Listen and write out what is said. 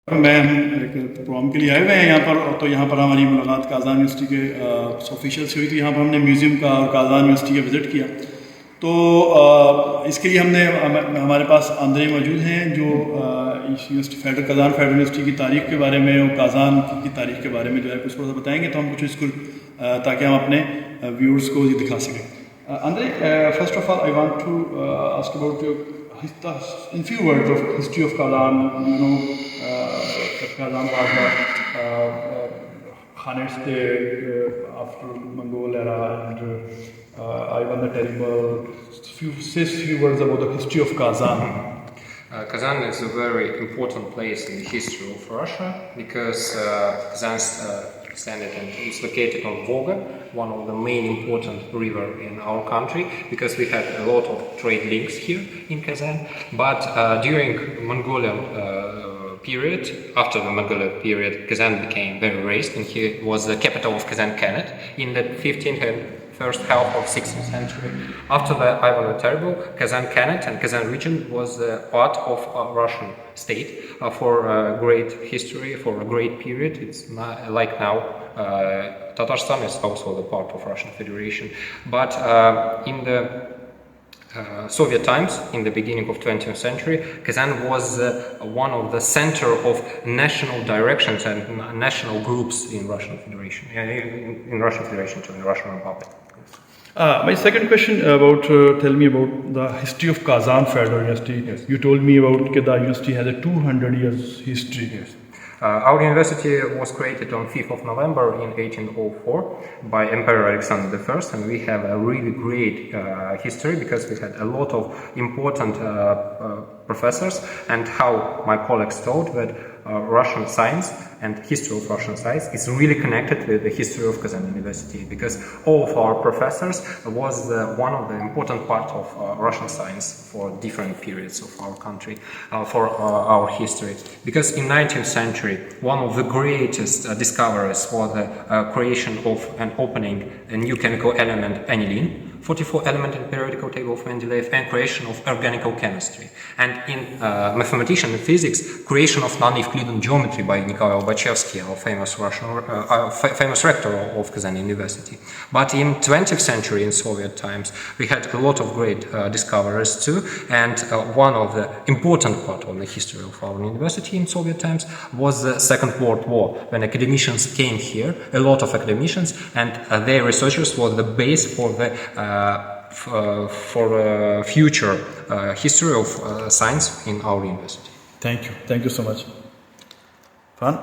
मैं एक प्रोग्राम के लिए आए हुए हैं यहाँ पर, तो यहाँ पर हमारी मुलाकात काज़ान यूनिवर्सिटी के ऑफिशियल से हुई थी। यहाँ पर हमने म्यूज़ियम का और काज़ान यूनिवर्सिटी का विज़िट किया। तो इसके लिए हमारे पास आंद्रे मौजूद हैं जो इस यूनिवर्सिटी कज़ान फेडरल यूनिवर्सिटी की तारीख़ के बारे में और काज़ान की तारीख़ के बारे में जो है कुछ थोड़ा सा बताएंगे, तो हम कुछ इसको ताकि हम अपने व्यूअर्स को ये दिखा सकें। Andre, first of all I want to ask about in few words of history of Kazan. Kazan was the Khanate state after Mongol era, and Ivan the Terrible. Say few words about the history of Kazan. Kazan is a very important place in the history of Russia because Kazan is located on Volga, one of the main important river in our country, because we had a lot of trade links here in Kazan. But during Mongolian period, after the Mongolian period, Kazan became very raised, and he was the capital of Kazan Khanate in the 15th and first half of 16th century. After the Ivan the Terrible, Kazan Khanate and Kazan region was part of a Russian state for a great history, for a great period. It's not like now. Tatarstan is also the part of Russian Federation, but in the Soviet times, in the beginning of 20th century, Kazan was one of the center of national directions and national groups in Russian Federation, in Russian Federation to the Russian Republic. My second question about tell me about the history of Kazan Federal University. Yes. You told me about the university has a 200 years history. Yes. Our university was created on 5th of November in 1804 by Emperor Alexander I, and we have a really great history because we had a lot of important professors, and how my colleagues told that Russian science and history of Russian science is really connected with the history of Kazan University, because all of our professors was one of the important part of Russian science for different periods of our country, for our history. Because in 19th century, one of the greatest discoveries was the creation of and opening a new chemical element, aniline, 44 element in periodical table of Mendeleev, and creation of organic chemistry. And in mathematics and physics, creation of non-Euclidean geometry by Nikolai Lobachevsky, our famous rector of Kazan University. But in 20th century, in Soviet times, we had a lot of great discoveries too, and one of the important part of the history of our university in Soviet times was the Second World War, when academicians came here, a lot of academicians, and their researchers was the base for the future history of science in our university. Thank you so much. Fun.